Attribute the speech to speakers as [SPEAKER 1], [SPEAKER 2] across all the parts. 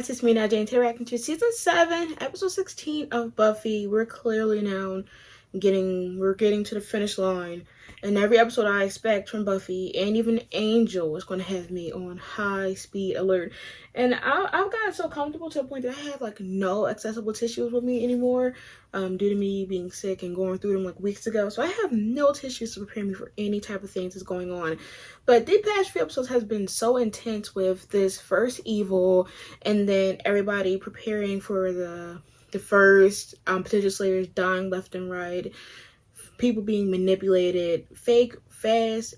[SPEAKER 1] guys, it's me now, Jane, reacting to season 7, episode 16 of Buffy. We're clearly now getting to the finish line, and every episode I expect from Buffy, and even Angel, is going to have me on high speed alert. And I've gotten so comfortable to the point that I have like no accessible tissues with me anymore, due to me being sick and going through them like weeks ago. So I have no tissues to prepare me for any type of things that's going on. But the past few episodes has been so intense with this first evil, and then everybody preparing for the first potential slayers dying left and right, people being manipulated, fake fast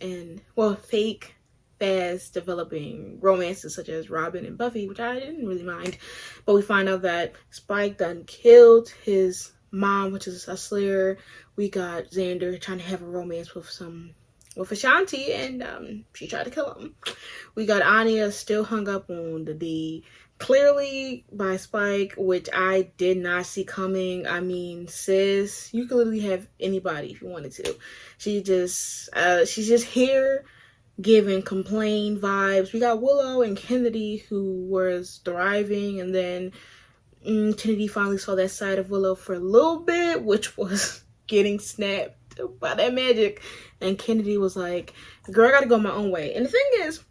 [SPEAKER 1] developing romances such as Robin and Buffy, which I didn't really mind. But we find out that Spike done killed his mom, which is a slayer. We got Xander trying to have a romance with Ashanti, and she tried to kill him. We got Anya still hung up on the D, clearly by Spike, which I did not see coming. I mean, sis, you could literally have anybody if you wanted to. She's just here giving complain vibes. We got Willow and Kennedy, who was thriving, and then Kennedy finally saw that side of Willow for a little bit, which was getting snapped by that magic, and Kennedy was like, girl, I gotta go my own way. And the thing is,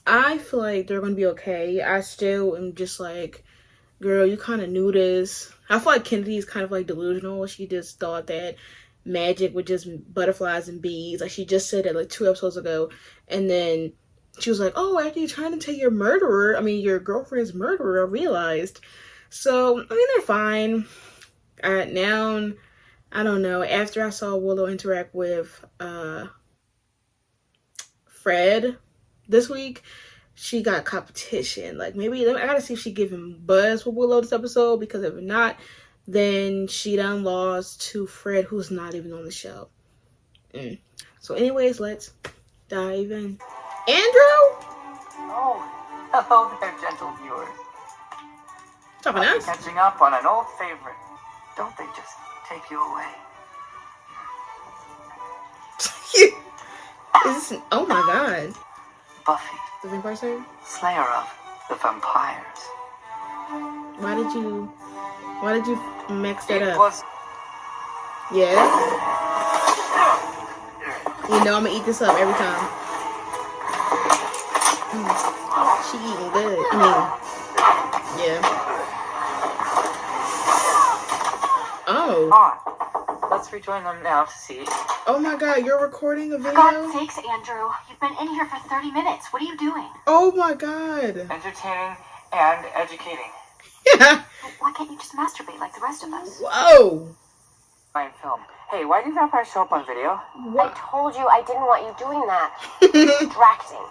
[SPEAKER 1] I feel like they're gonna be okay. I still am just like, girl, you kind of knew this. I feel like Kennedy is kind of like delusional. She just thought that magic was just butterflies and bees. Like, she just said that like 2 episodes ago, and then she was like, oh, after you trying to take your girlfriend's murderer, I realized. So I mean, they're fine. Now, I don't know, after I saw Willow interact with Fred this week, she got competition. Like, maybe I gotta see if she giving buzz with Willow this episode, because if not, then she done lost to Fred, who's not even on the show. So anyways, let's dive in. Andrew?
[SPEAKER 2] Oh, hello there, gentle viewers.
[SPEAKER 1] Talking to us?
[SPEAKER 2] Catching up on an old favorite. Don't they just take you away?
[SPEAKER 1] Oh my god.
[SPEAKER 2] Buffy,
[SPEAKER 1] The Vampire Slayer?
[SPEAKER 2] Slayer of the Vampires.
[SPEAKER 1] Why did you mix that up?
[SPEAKER 2] Was...
[SPEAKER 1] Yeah. You know I'm gonna eat this up every time. She eating good. I mean, yeah. Oh.
[SPEAKER 2] Come on. Let's rejoin them now to see.
[SPEAKER 1] Oh my god, you're recording a video?
[SPEAKER 3] For God's sakes, Andrew. You've been in here for 30 minutes. What are you doing?
[SPEAKER 1] Oh my god.
[SPEAKER 2] Entertaining and educating.
[SPEAKER 1] Yeah.
[SPEAKER 3] Why can't you just masturbate like the rest of us?
[SPEAKER 1] Whoa.
[SPEAKER 2] Fine film. Hey, why did vampires show up on video?
[SPEAKER 1] What?
[SPEAKER 4] I told you I didn't want you doing that. It's distracting.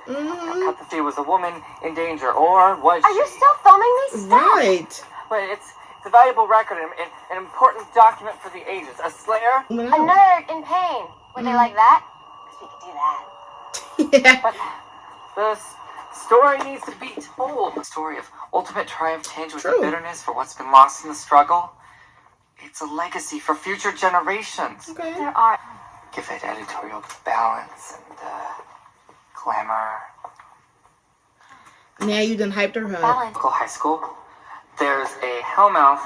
[SPEAKER 2] Cupathy was a woman in danger, or was
[SPEAKER 4] Are you still filming me? Stop.
[SPEAKER 1] Right.
[SPEAKER 2] But it's a valuable record, an important document for the ages. A slayer?
[SPEAKER 4] A nerd in pain. Would they like that? Because we could do that.
[SPEAKER 1] Yeah.
[SPEAKER 2] But the story needs to be told. The story of ultimate triumph tinged with the bitterness for what's been lost in the struggle. It's a legacy for future generations.
[SPEAKER 1] Okay.
[SPEAKER 3] There are...
[SPEAKER 2] Give it editorial balance and glamour.
[SPEAKER 1] Now you done hyped her up.
[SPEAKER 3] balance.
[SPEAKER 2] Local high school. There's a hellmouth.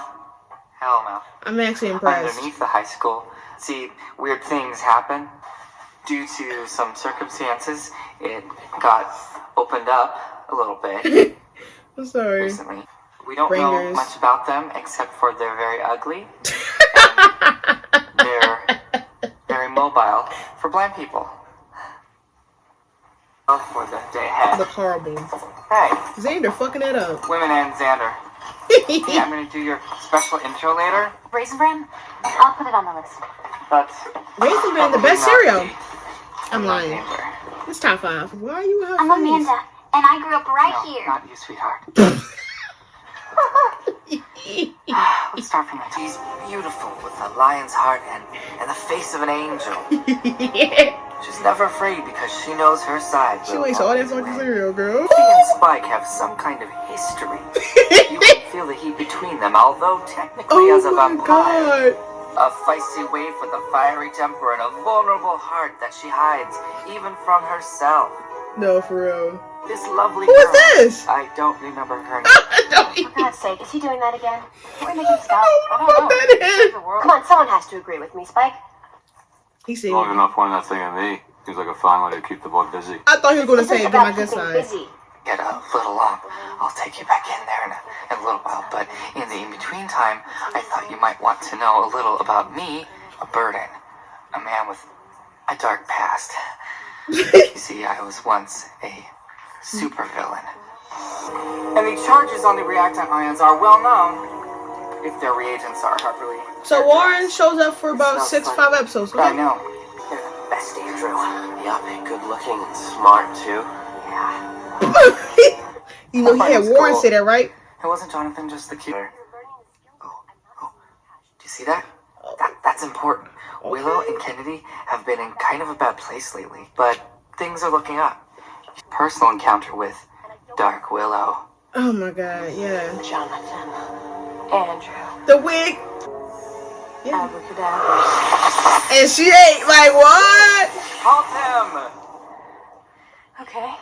[SPEAKER 1] I'm actually impressed.
[SPEAKER 2] Underneath the high school. See, weird things happen. Due to some circumstances, it got opened up a little bit
[SPEAKER 1] I'm sorry.
[SPEAKER 2] recently. We don't
[SPEAKER 1] Bringers.
[SPEAKER 2] know much about them, except for they're very ugly. They're very mobile for blind people. For the day ahead.
[SPEAKER 1] Look horrible.
[SPEAKER 2] Hey,
[SPEAKER 1] Xander fucking it up.
[SPEAKER 2] women and Xander. Yeah, I'm gonna do your special intro later.
[SPEAKER 3] Raisin Bran? I'll put it on the list.
[SPEAKER 2] But
[SPEAKER 1] Raisin Bran, the best cereal. I'm lying. It's top 5. Why are you
[SPEAKER 3] I'm Amanda, and I grew up right
[SPEAKER 2] No,
[SPEAKER 3] here.
[SPEAKER 2] not you, sweetheart. Let's start from the top. She's beautiful with a lion's heart and the face of an angel. She's never afraid because she knows her side.
[SPEAKER 1] She wastes all that fucking cereal, girl.
[SPEAKER 2] Buffy and Spike have some kind of history. You can feel the heat between them, although technically as a
[SPEAKER 1] Oh my
[SPEAKER 2] vampire.
[SPEAKER 1] god.
[SPEAKER 2] A feisty way for the fiery temper and a vulnerable heart that she hides even from herself.
[SPEAKER 1] No, for real.
[SPEAKER 2] This lovely
[SPEAKER 1] Who
[SPEAKER 2] girl.
[SPEAKER 1] is this?
[SPEAKER 2] I don't remember her name.
[SPEAKER 4] For God's sake, is he doing that again? Are we making stuff?
[SPEAKER 2] I don't know.
[SPEAKER 1] That is.
[SPEAKER 2] Save the world.
[SPEAKER 4] Come on, someone has to agree with me, Spike.
[SPEAKER 1] He said,
[SPEAKER 5] Long enough pointing that thing at me. Seems like a fine way to keep the boy busy.
[SPEAKER 1] I thought he was going to
[SPEAKER 4] This
[SPEAKER 1] say,
[SPEAKER 4] is
[SPEAKER 1] get my
[SPEAKER 4] about
[SPEAKER 1] good
[SPEAKER 4] keeping
[SPEAKER 1] side.
[SPEAKER 4] busy.
[SPEAKER 2] Get a little I'll take you back in there in a little while. But in the in-between time, I thought you might want to know a little about me, a burden, a man with a dark past. You see, I was once a supervillain. And the charges on the reactant ions are well known, if their reagents are properly.
[SPEAKER 1] So Warren shows up for about 5 episodes.
[SPEAKER 2] I
[SPEAKER 1] Okay?
[SPEAKER 2] know.
[SPEAKER 6] You're the best, Andrew. Yup, good looking and smart, too.
[SPEAKER 2] Yeah.
[SPEAKER 1] You know, he had Warren say that, right?
[SPEAKER 2] It wasn't Jonathan just the killer. Oh. Do you see that? That's important. Willow and Kennedy have been in kind of a bad place lately, but things are looking up. Personal encounter with Dark Willow.
[SPEAKER 1] Oh my god, yeah.
[SPEAKER 4] Jonathan. Andrew.
[SPEAKER 1] The wig. Yeah.
[SPEAKER 4] Abracadabra.
[SPEAKER 1] And she ain't like, what?
[SPEAKER 2] Halt him!
[SPEAKER 4] Okay.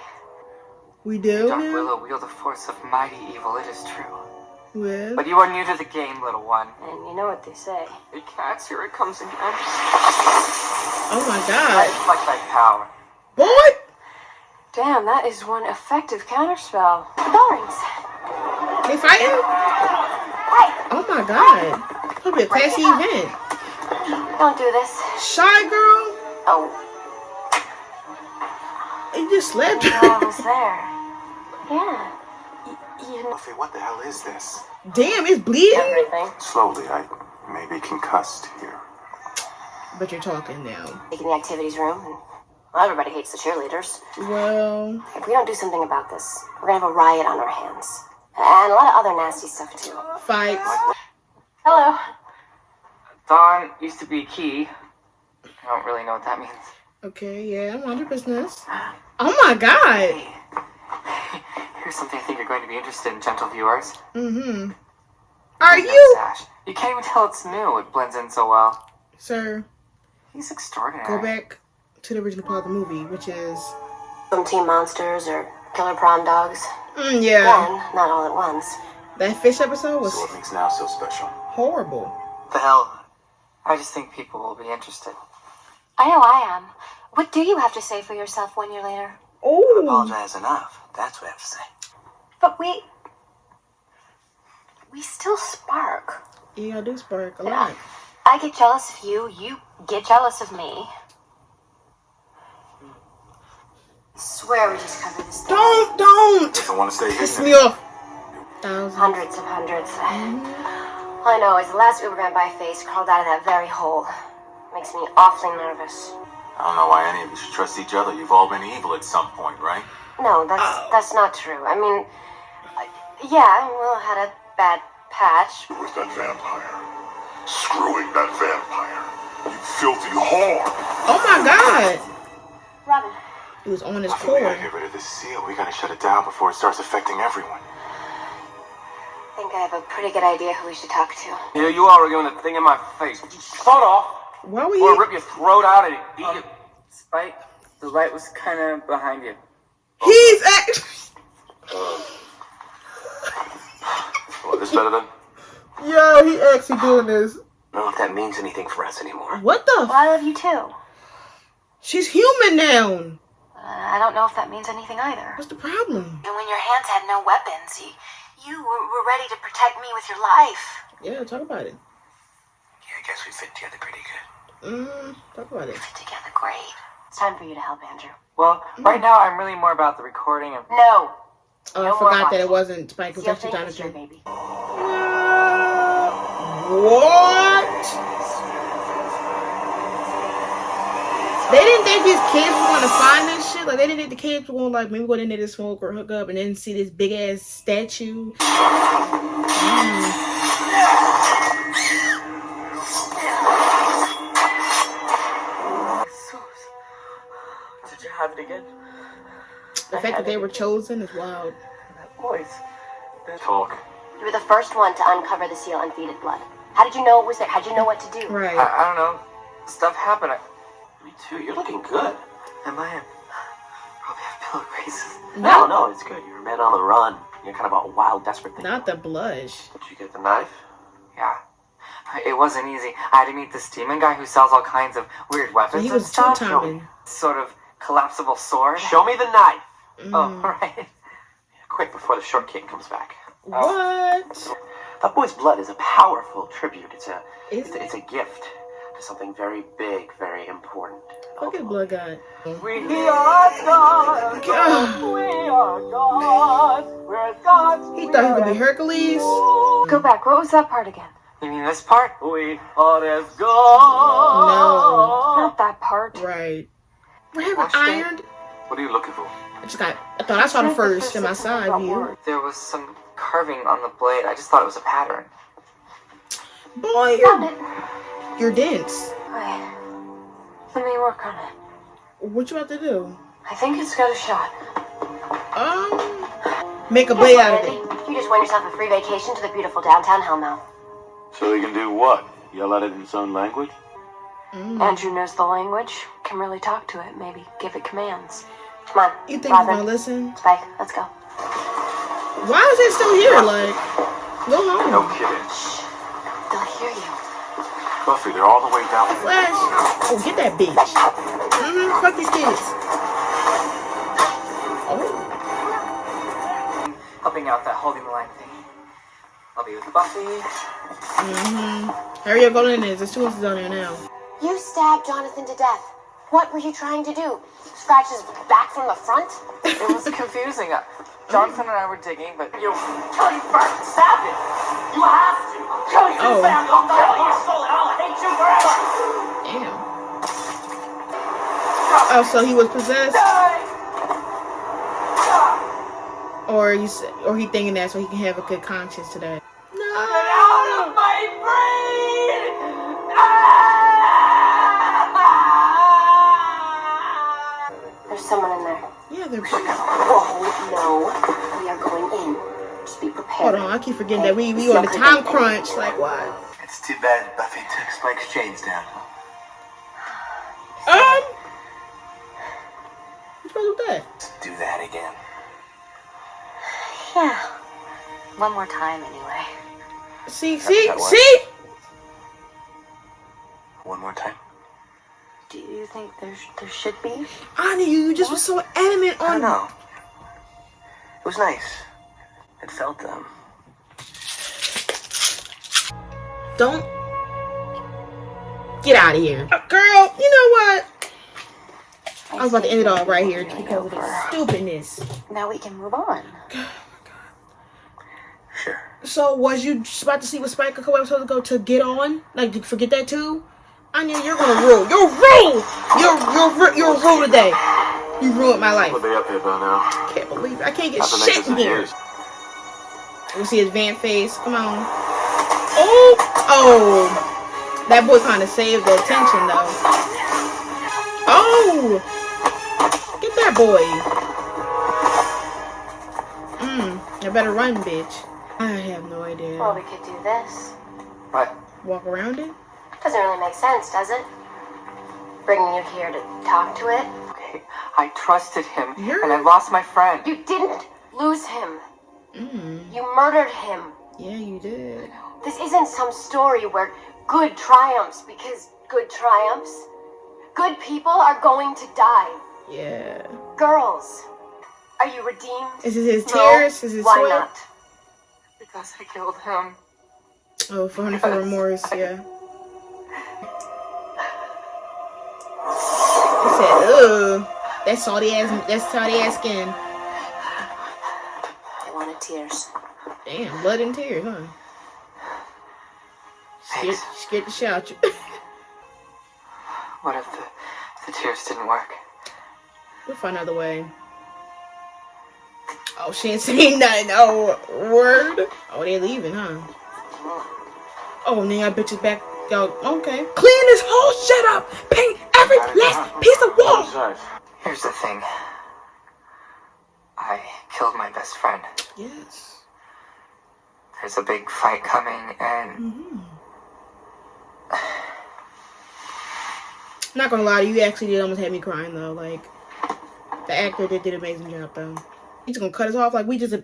[SPEAKER 1] We do
[SPEAKER 2] Dark
[SPEAKER 1] now?
[SPEAKER 2] Willow wield a force of mighty evil, it is true.
[SPEAKER 1] Well,
[SPEAKER 2] But you are new to the game, little one.
[SPEAKER 4] And you know what they say.
[SPEAKER 2] Hey cats, here it comes again.
[SPEAKER 1] oh my
[SPEAKER 2] I
[SPEAKER 1] god.
[SPEAKER 2] like that power.
[SPEAKER 1] Boy!
[SPEAKER 4] Damn, that is one effective counterspell. Bell rings.
[SPEAKER 1] They fighting? Oh my god. Could be a classy event.
[SPEAKER 4] Don't do this.
[SPEAKER 1] Shy girl?
[SPEAKER 4] Oh,
[SPEAKER 1] He just slept.
[SPEAKER 4] I was there. Yeah. You know
[SPEAKER 5] Buffy, what the hell is this?
[SPEAKER 1] Damn, it's bleeding?
[SPEAKER 4] everything.
[SPEAKER 5] Slowly, I may be concussed here.
[SPEAKER 1] But you're talking now.
[SPEAKER 4] In the activities room, and well, everybody hates the cheerleaders.
[SPEAKER 1] Well,
[SPEAKER 4] If we don't do something about this, we're gonna have a riot on our hands. And a lot of other nasty stuff, too.
[SPEAKER 1] fights.
[SPEAKER 4] Hello.
[SPEAKER 2] Dawn used to be key. I don't really know what that means.
[SPEAKER 1] Okay, yeah, I'm on your business. Oh my god.
[SPEAKER 2] Hey, here's something I think you're going to be interested in, gentle viewers.
[SPEAKER 1] Mm-hmm. Are
[SPEAKER 2] Look at
[SPEAKER 1] you?
[SPEAKER 2] that sash. You can't even tell it's new. It blends in so well.
[SPEAKER 1] Sir,
[SPEAKER 2] He's extraordinary.
[SPEAKER 1] go back to the original part of the movie, which is...
[SPEAKER 4] Some team monsters or killer prom dogs.
[SPEAKER 1] yeah.
[SPEAKER 4] Again, not all at once.
[SPEAKER 1] That fish episode was
[SPEAKER 5] So what makes now so special?
[SPEAKER 1] horrible.
[SPEAKER 2] The hell? I just think people will be interested.
[SPEAKER 3] I know I am. What do you have to say for yourself 1 year later?
[SPEAKER 1] Oh.
[SPEAKER 6] Apologize enough. That's what I have to say.
[SPEAKER 3] But we still spark.
[SPEAKER 1] Yeah, I do spark a lot.
[SPEAKER 3] I get jealous of you, you get jealous of me. I swear we just covered this thing.
[SPEAKER 1] Don't!
[SPEAKER 5] Doesn't want to stay
[SPEAKER 1] Piss
[SPEAKER 5] hidden.
[SPEAKER 1] me off. Thousands.
[SPEAKER 4] Hundreds of hundreds. All I know is the last Uber man by face crawled out of that very hole. Makes me awfully nervous.
[SPEAKER 5] I don't know why any of you should trust each other. You've all been evil at some point, right?
[SPEAKER 4] No, that's not true. I mean, yeah, Will had a bad patch.
[SPEAKER 7] With that vampire. Screwing that vampire. You filthy whore!
[SPEAKER 1] Oh my god.
[SPEAKER 4] Robin.
[SPEAKER 1] He was on his
[SPEAKER 5] Buffy, we gotta
[SPEAKER 1] core.
[SPEAKER 5] get rid of this seal. We gotta shut it down before it starts affecting everyone.
[SPEAKER 4] I think I have a pretty good idea who we should talk to.
[SPEAKER 6] Here you are giving a thing in my face. Would you shut off?
[SPEAKER 1] Why were
[SPEAKER 6] Or
[SPEAKER 1] you...
[SPEAKER 6] rip your throat out and eat it?
[SPEAKER 2] Spike, the light was kind of behind you.
[SPEAKER 1] He's act...
[SPEAKER 5] Well, this better then?
[SPEAKER 1] Yo, he actually doing this.
[SPEAKER 6] I don't know if that means anything for us anymore.
[SPEAKER 1] What the...
[SPEAKER 3] Well, I love you too.
[SPEAKER 1] She's human now.
[SPEAKER 3] I don't know if that means anything either.
[SPEAKER 1] What's the problem?
[SPEAKER 3] And when your hands had no weapons, you were ready to protect me with your life.
[SPEAKER 1] Yeah, talk about it.
[SPEAKER 6] Yeah, I guess we fit together pretty good.
[SPEAKER 1] Talk about it.
[SPEAKER 3] Together, great.
[SPEAKER 4] It's time for you to help, Andrew.
[SPEAKER 2] Well, right now I'm really more about the recording of.
[SPEAKER 4] No.
[SPEAKER 1] Oh,
[SPEAKER 4] No
[SPEAKER 1] I forgot
[SPEAKER 4] more
[SPEAKER 1] that it
[SPEAKER 4] watching.
[SPEAKER 1] wasn't Spike. It was
[SPEAKER 4] Seal
[SPEAKER 1] actually
[SPEAKER 4] thing history,
[SPEAKER 1] Jonathan.
[SPEAKER 4] baby.
[SPEAKER 1] What? They didn't think these kids were gonna find this shit. Like they didn't think the kids were gonna like maybe go in there to smoke or hook up and then see this big ass statue.
[SPEAKER 2] Did you have it again?
[SPEAKER 1] The fact that they were chosen is wild.
[SPEAKER 2] That voice.
[SPEAKER 5] Talk.
[SPEAKER 4] You were the first one to uncover the seal and feed it blood. How did you know it was there? How did you know what to do?
[SPEAKER 1] Right.
[SPEAKER 2] I don't know. Stuff happened.
[SPEAKER 6] Me too. You're looking good.
[SPEAKER 2] Am I? Probably have
[SPEAKER 6] feel racist.
[SPEAKER 1] No.
[SPEAKER 6] No, it's good. You're a man on the run. You're kind of a wild, desperate thing.
[SPEAKER 1] Not the blush.
[SPEAKER 6] Did you get the knife?
[SPEAKER 2] Yeah. It wasn't easy. I had to meet this demon guy who sells all kinds of weird weapons
[SPEAKER 1] So he
[SPEAKER 2] and
[SPEAKER 1] was
[SPEAKER 2] stuff.
[SPEAKER 1] two-timing.
[SPEAKER 2] Sort of collapsible sword.
[SPEAKER 6] Show me the knife.
[SPEAKER 2] Oh, right.
[SPEAKER 6] Quick, before the short king comes back.
[SPEAKER 1] What?
[SPEAKER 6] That boy's blood is a powerful tribute. It's
[SPEAKER 1] Is
[SPEAKER 6] a gift to something very big, very important.
[SPEAKER 1] Look at Blood God.
[SPEAKER 6] We are gods.
[SPEAKER 1] God.
[SPEAKER 6] We are gods. We're gods.
[SPEAKER 1] He thought he could be Hercules.
[SPEAKER 4] Go back. What was that part again?
[SPEAKER 2] You mean this part?
[SPEAKER 6] We are as gods.
[SPEAKER 1] No.
[SPEAKER 4] Not that part.
[SPEAKER 1] Right. We're having
[SPEAKER 2] Watched it.
[SPEAKER 1] ironed.
[SPEAKER 5] What are you looking for?
[SPEAKER 1] I thought I saw the first in my side view.
[SPEAKER 2] There was some carving on the blade. I just thought it was a pattern.
[SPEAKER 1] Boy,
[SPEAKER 4] Found it.
[SPEAKER 1] you're dense.
[SPEAKER 4] Wait. Let me work on it.
[SPEAKER 1] What you about to do?
[SPEAKER 4] I think it's got a shot.
[SPEAKER 1] Make a blade out of
[SPEAKER 4] Randy,
[SPEAKER 1] it.
[SPEAKER 4] you just won yourself a free vacation to the beautiful downtown Hellmouth.
[SPEAKER 5] So he can do what? Yell at it in its own language?
[SPEAKER 4] Andrew knows the language, can really talk to it, maybe give it commands. Come on,
[SPEAKER 1] You think he's
[SPEAKER 4] Robin,
[SPEAKER 1] gonna listen?
[SPEAKER 4] Spike, let's go.
[SPEAKER 1] Why is it still here? Like, go
[SPEAKER 5] No
[SPEAKER 1] home.
[SPEAKER 5] kidding.
[SPEAKER 4] They'll hear you.
[SPEAKER 5] Buffy, they're all the way down.
[SPEAKER 1] Flash. Oh, get that bitch. Fuck these kids. Oh.
[SPEAKER 2] Helping out that holding the line thing. I'll be with Buffy.
[SPEAKER 1] Hurry up, go in there. There's two ones on there now.
[SPEAKER 4] You stabbed Jonathan to death. What were you trying to do? Scratch his back from the front?
[SPEAKER 2] It was confusing. Jonathan and I were digging, but
[SPEAKER 6] You kill you first. Stab it. You have to. Kill you.
[SPEAKER 1] Oh.
[SPEAKER 6] I'll kill your soul and I'll hate you forever.
[SPEAKER 1] Damn. Oh, so he was possessed, or he thinking that so he can have a good conscience today. No.
[SPEAKER 6] Out of my brain.
[SPEAKER 4] There's someone in there.
[SPEAKER 1] Yeah, they're.
[SPEAKER 4] Oh, no. We are going in. Just be prepared.
[SPEAKER 1] Hold on, I keep forgetting that we on the time crunch. Like what?
[SPEAKER 6] It's too bad Buffy took Spike's chains down.
[SPEAKER 1] What's wrong with that?
[SPEAKER 6] Do that again.
[SPEAKER 3] Yeah. One more time, anyway.
[SPEAKER 1] See.
[SPEAKER 6] One more time.
[SPEAKER 3] Do you think there should be?
[SPEAKER 1] Anya, you just was so adamant
[SPEAKER 6] I don't
[SPEAKER 1] on.
[SPEAKER 6] know. It was nice. It felt
[SPEAKER 1] Don't get out of here, girl. You know what? I was about to end it all right here because of this stupidness.
[SPEAKER 3] Now we can move on.
[SPEAKER 6] Sure.
[SPEAKER 1] So, was you just about to see what Spike a couple episodes ago to get on? Like, did you forget that too? Anya, you're gonna rule. You'll rule. You'll rule today. You ruined my life.
[SPEAKER 5] What are they up here by now?
[SPEAKER 1] Can't believe it. I can't get
[SPEAKER 5] I've been
[SPEAKER 1] shit
[SPEAKER 5] making
[SPEAKER 1] in
[SPEAKER 5] some
[SPEAKER 1] here.
[SPEAKER 5] years.
[SPEAKER 1] You see his vamp face. Come on. Oh, that boy kind of saved the attention though. Oh, get that boy. You better run, bitch. I have no idea.
[SPEAKER 4] Well, we could do this.
[SPEAKER 2] what?
[SPEAKER 1] Walk around it?
[SPEAKER 4] Doesn't really make sense, does it? Bringing you here to talk to it.
[SPEAKER 2] Okay, I trusted him,
[SPEAKER 1] You're-
[SPEAKER 2] and I lost my friend.
[SPEAKER 4] You didn't lose him. You murdered him.
[SPEAKER 1] Yeah, you did.
[SPEAKER 4] This isn't some story where good triumphs because good triumphs. Good people are going to die.
[SPEAKER 1] Yeah.
[SPEAKER 4] Girls, are you redeemed?
[SPEAKER 1] Is it his
[SPEAKER 4] No.
[SPEAKER 1] tears? Is it
[SPEAKER 4] Why
[SPEAKER 1] sweat?
[SPEAKER 4] not?
[SPEAKER 2] Because I killed him.
[SPEAKER 1] Oh, for remorse, yeah. He said, ugh. That's salty ass skin.
[SPEAKER 3] I wanted tears.
[SPEAKER 1] Damn, blood and tears, huh? Scared to shout you.
[SPEAKER 2] What if the tears didn't work?
[SPEAKER 1] We'll find another way. Oh, she ain't saying nothing. Oh, word. Oh, they leaving, huh? Oh, now that bitch is back out. Okay. Clean this whole shit up. Paint every last piece of wall.
[SPEAKER 5] Besides,
[SPEAKER 2] Here's the thing. I killed my best friend.
[SPEAKER 1] Yes.
[SPEAKER 2] There's a big fight coming, and
[SPEAKER 1] Not gonna lie to you, you actually did almost have me crying though. Like, The actor did an amazing job, though. He's gonna cut us off like we just.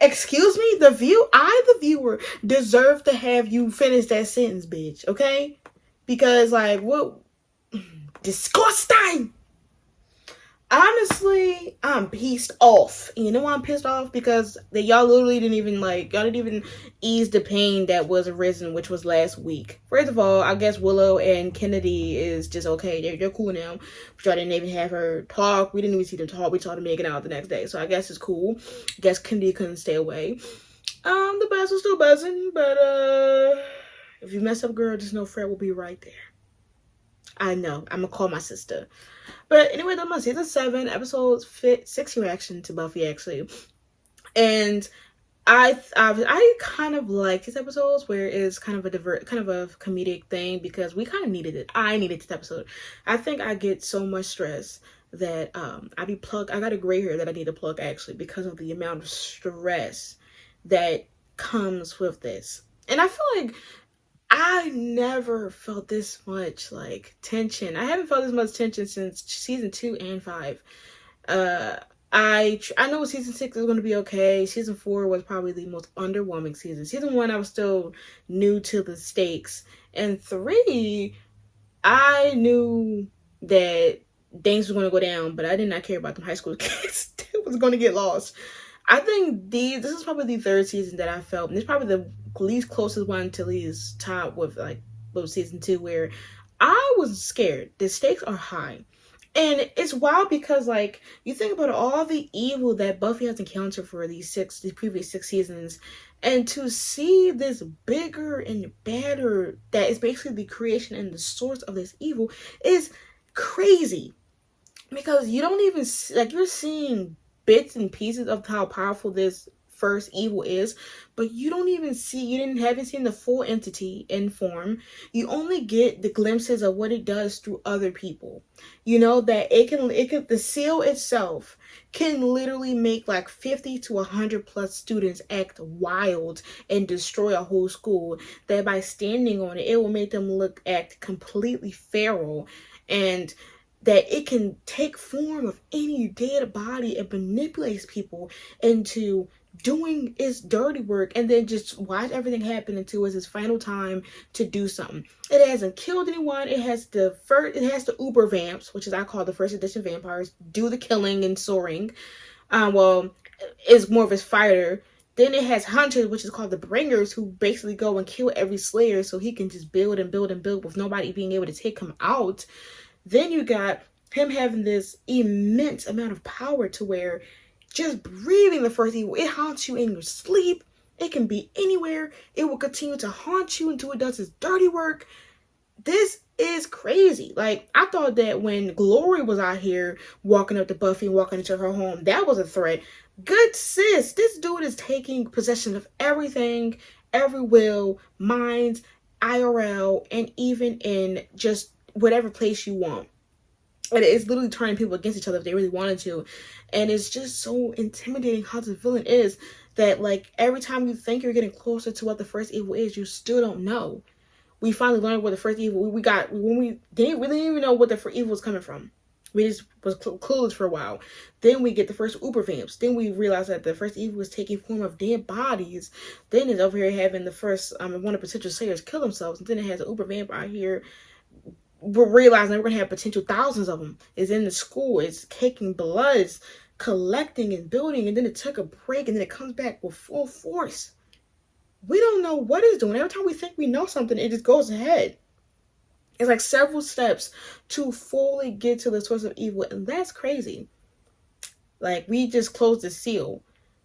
[SPEAKER 1] Excuse me, the viewer, deserve to have you finish that sentence, bitch. Okay, because like what? Disgusting. Honestly, I'm pissed off. You know why I'm pissed off? Because y'all literally didn't even ease the pain that was arisen, which was last week. First of all, I guess Willow and Kennedy is just okay. They're cool now. But y'all didn't even have her talk. We didn't even see them talk. We saw them making out the next day. So I guess it's cool. I guess Kennedy couldn't stay away. The buzz was still buzzing, but if you mess up, girl, just know Fred will be right there. I know. I'm gonna call my sister. But anyway, that's my season 7 episodes 6 reaction to Buffy, actually. And I kind of like these episodes where it's kind of a comedic thing, because we kind of needed it. I needed this episode. I think I get so much stress that I got a gray hair that I need to plug, actually, because of the amount of stress that comes with this. And I feel like I never felt this much like tension. I haven't felt this much tension since season 2 and 5. I know season 6 is going to be okay. Season 4 was probably the most underwhelming season. Season 1, I was still new to the stakes. And 3, I knew that things were going to go down, but I did not care about them high school kids that was going to get lost. I think this is probably the 3rd season that I felt, and it's probably the least closest one to Lee's top with season 2, where I was scared. The stakes are high. And it's wild because, like, you think about all the evil that Buffy has encountered for the previous 6 seasons, and to see this bigger and badder, that is basically the creation and the source of this evil, is crazy. Because you don't even, you're seeing bits and pieces of how powerful this first evil is, but you haven't seen the full entity in form. You only get the glimpses of what it does through other people. You know that the seal itself can literally make like 50 to 100 plus students act wild and destroy a whole school. That by standing on it, it will make them act completely feral, and that it can take form of any dead body and manipulates people into doing its dirty work, and then just watch everything happen until it's its final time to do something. It hasn't killed anyone. It has the uber vamps, which is I call the first edition vampires, do the killing and soaring. Is more of a fighter. Then it has hunters, which is called the bringers, who basically go and kill every slayer so he can just build and build and build with nobody being able to take him out. Then you got him having this immense amount of power to where just breathing the first evil, it haunts you in your sleep. It can be anywhere. It will continue to haunt you until it does its dirty work. This is crazy. Like, I thought that when Glory was out here walking up to Buffy and walking into her home, that was a threat. Good sis, this dude is taking possession of everything, every will, minds, IRL, and even in just whatever place you want. And it's literally turning people against each other if they really wanted to. And it's just so intimidating how the villain is, that like every time you think you're getting closer to what the first evil is, you still don't know. We finally learned what the first evil we got when we didn't even know what the first evil was coming from. We just was clueless for a while. Then we get the first uber vamps. Then we realize that the first evil was taking form of dead bodies. Then it's over here having the first one of the potential slayers kill themselves. And then it has an uber vamp out here. We're realizing we're going to have potential thousands of them. It's in the school. It's taking blood. It's collecting and building. And then it took a break. And then it comes back with full force. We don't know what it's doing. Every time we think we know something, it just goes ahead. It's like several steps to fully get to the source of evil. And that's crazy. Like, we just closed the seal.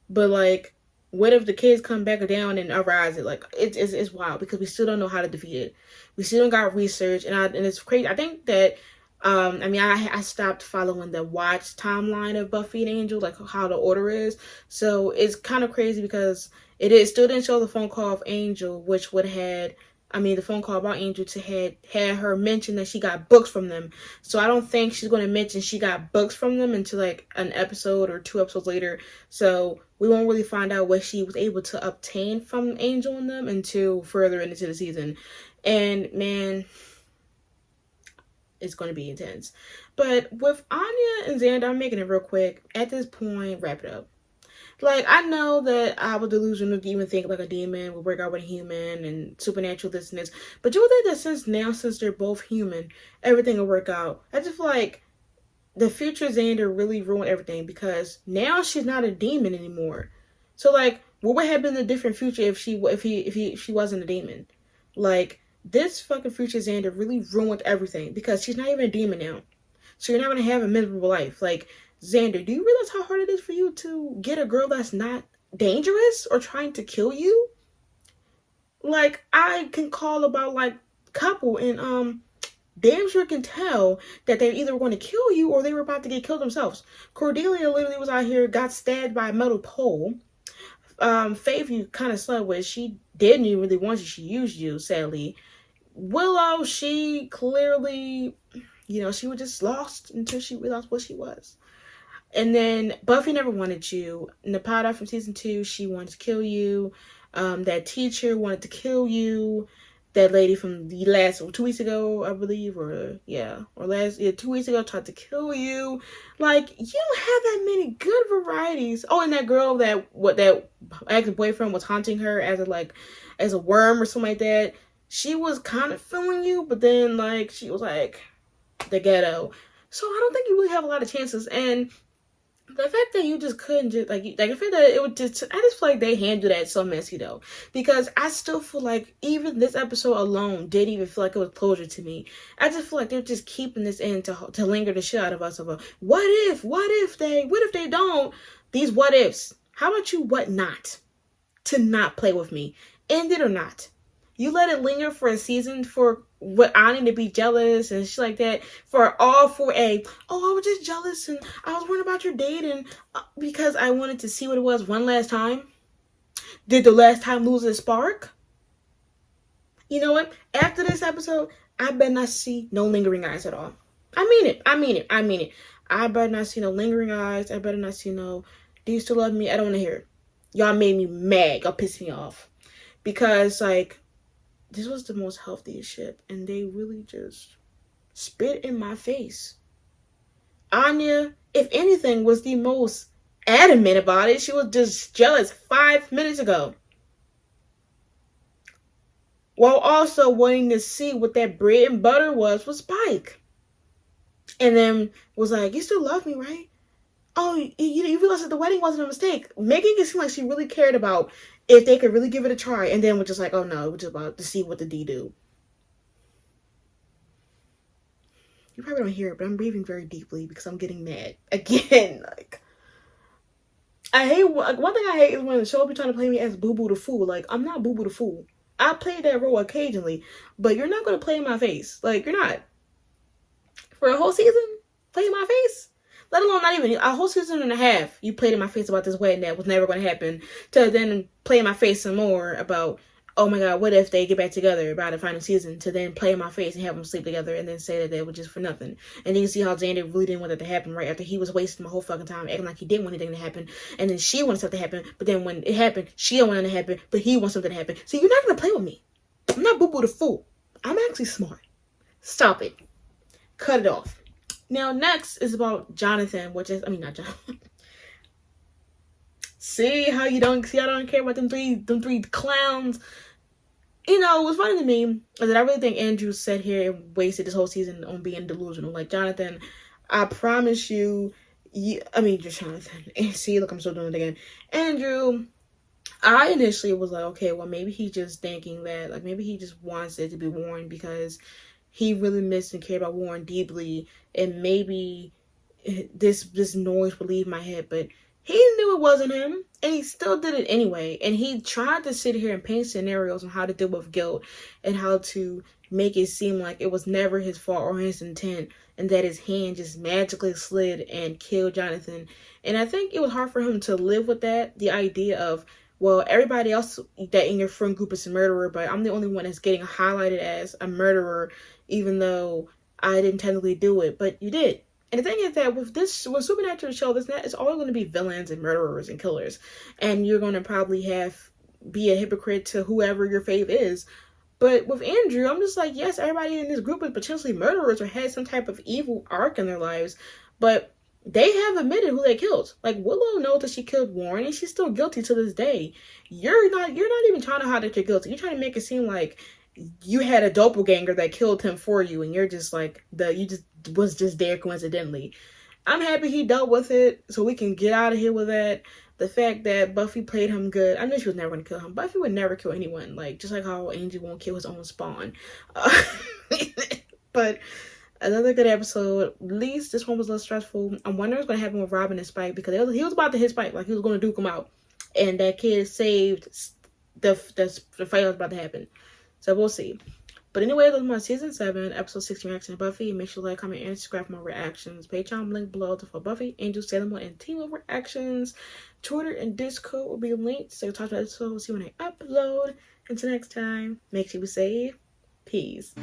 [SPEAKER 1] But, like, what if the kids come back down and arise it? Like, it's wild, because we still don't know how to defeat it. We still don't got research, and it's crazy. I think that, I stopped following the watch timeline of Buffy and Angel, like how the order is. So it's kind of crazy because it still didn't show the phone call of Angel, which would had, the phone call about Angel to had her mention that she got books from them. So I don't think she's going to mention she got books from them until like an episode or 2 episodes later. So we won't really find out what she was able to obtain from Angel and them until further into the season. And man, it's going to be intense. But with Anya and Xander, I'm making it real quick. At this point, wrap it up. Like, I know that I was delusional to even think like a demon would work out with a human and supernatural this and this. But you would think that since they're both human, everything will work out. I just feel like the future Xander really ruined everything because now she's not a demon anymore. So like, what would have been the different future if she wasn't a demon? Like, this fucking future Xander really ruined everything because she's not even a demon now. So you're not gonna have a miserable life. Like, Xander, do you realize how hard it is for you to get a girl that's not dangerous or trying to kill you? Like, I can call about like couple and damn sure can tell that they either were going to kill you or they were about to get killed themselves. Cordelia literally was out here, got stabbed by a metal pole. Faith, you kind of slept with. She didn't even really want you. She used you, sadly. Willow, she clearly, she was just lost until she realized what she was. And then Buffy never wanted you. Napada from season 2, she wanted to kill you. That teacher wanted to kill you. That lady from the last 2 weeks ago, I believe, 2 weeks ago tried to kill you. Like, you don't have that many good varieties. Oh, and that girl that ex-boyfriend was haunting her as a worm or something like that. She was kind of feeling you, but then like she was like the ghetto. So I don't think you really have a lot of chances. And the fact that you just couldn't just the fact that it would just, I just feel like they handled that so messy though, because I still feel like even this episode alone didn't even feel like it was closure to me. I just feel like they're just keeping this in to linger the shit out of us of a what if they don't, these what ifs. How about you what not to not play with me, end it or not. You let it linger for a season for what Anya to be jealous and shit like that for I was just jealous and I was worried about your date and because I wanted to see what it was one last time. Did the last time lose its spark? You know what? After this episode, I better not see no lingering eyes at all. I mean it. I better not see no lingering eyes. I better not see no, do you still love me? I don't want to hear it. Y'all made me mad. Y'all pissed me off. Because like, this was the most healthiest shit, and they really just spit in my face. Anya, if anything, was the most adamant about it. She was just jealous 5 minutes ago. While also wanting to see what that bread and butter was with Spike. And then was like, you still love me, right? Oh, you realize that the wedding wasn't a mistake. Making it seem like she really cared about if they could really give it a try. And then we're just like, oh no, we're just about to see what the D do. You probably don't hear it, but I'm breathing very deeply because I'm getting mad. Again, like, I hate, one thing I hate is when the show be trying to play me as Boo Boo the Fool. Like, I'm not Boo Boo the Fool. I play that role occasionally, but you're not going to play in my face. Like, you're not. For a whole season, play in my face? Let alone not even a whole season and a half, you played in my face about this wedding that was never going to happen, to then play in my face some more about, oh my god, what if they get back together about the final season, to then play in my face and have them sleep together and then say that they were just for nothing. And then you see how Xander really didn't want that to happen right after he was wasting my whole fucking time acting like he didn't want anything to happen, and then she wanted something to happen, but then when it happened, she didn't want it to happen, but he wants something to happen. So you're not going to play with me. I'm not Boo Boo the Fool. I'm actually smart. Stop it. Cut it off. Now, next is about Jonathan, not Jonathan. See how I don't care about them three clowns. You know, what's funny to me is that I really think Andrew sat here and wasted this whole season on being delusional. Like, Jonathan, I promise you, just Jonathan. See, look, I'm still doing it again. Andrew, I initially was like, okay, well, maybe he's just thinking that, like, maybe he just wants it to be Warren because he really missed and cared about Warren deeply, and maybe this noise would leave my head, but he knew it wasn't him, and he still did it anyway, and he tried to sit here and paint scenarios on how to deal with guilt, and how to make it seem like it was never his fault or his intent, and that his hand just magically slid and killed Jonathan. And I think it was hard for him to live with that, the idea of, well, everybody else that in your friend group is a murderer, but I'm the only one that's getting highlighted as a murderer, even though I didn't technically do it, but you did. And the thing is that with Supernatural show, it's always going to be villains and murderers and killers, and you're going to probably be a hypocrite to whoever your fave is. But with Andrew, I'm just like, yes, everybody in this group is potentially murderers or had some type of evil arc in their lives, but they have admitted who they killed. Like, Willow knows that she killed Warren, and she's still guilty to this day. You're not even trying to hide that you're guilty. You're trying to make it seem like you had a doppelganger that killed him for you, and you're just like you just was just there coincidentally. I'm happy he dealt with it, so we can get out of here with that. The fact that Buffy played him good, I knew she was never going to kill him. Buffy would never kill anyone, like just like how Angel won't kill his own spawn. But another good episode. At least this one was less stressful. I'm wondering what's going to happen with Robin and Spike, because he was about to hit Spike, like he was going to duke him out, and that kid saved the fight that was about to happen. So we'll see. But anyway, that's my season 7, episode 16 reaction to Buffy. Make sure to like, comment, and subscribe for more reactions. Patreon link below for Buffy, Angel, Sailor Moon, and Team Up reactions. Twitter and Discord will be linked. So talk about it. So we'll see when I upload. Until next time, make sure you be safe. Peace.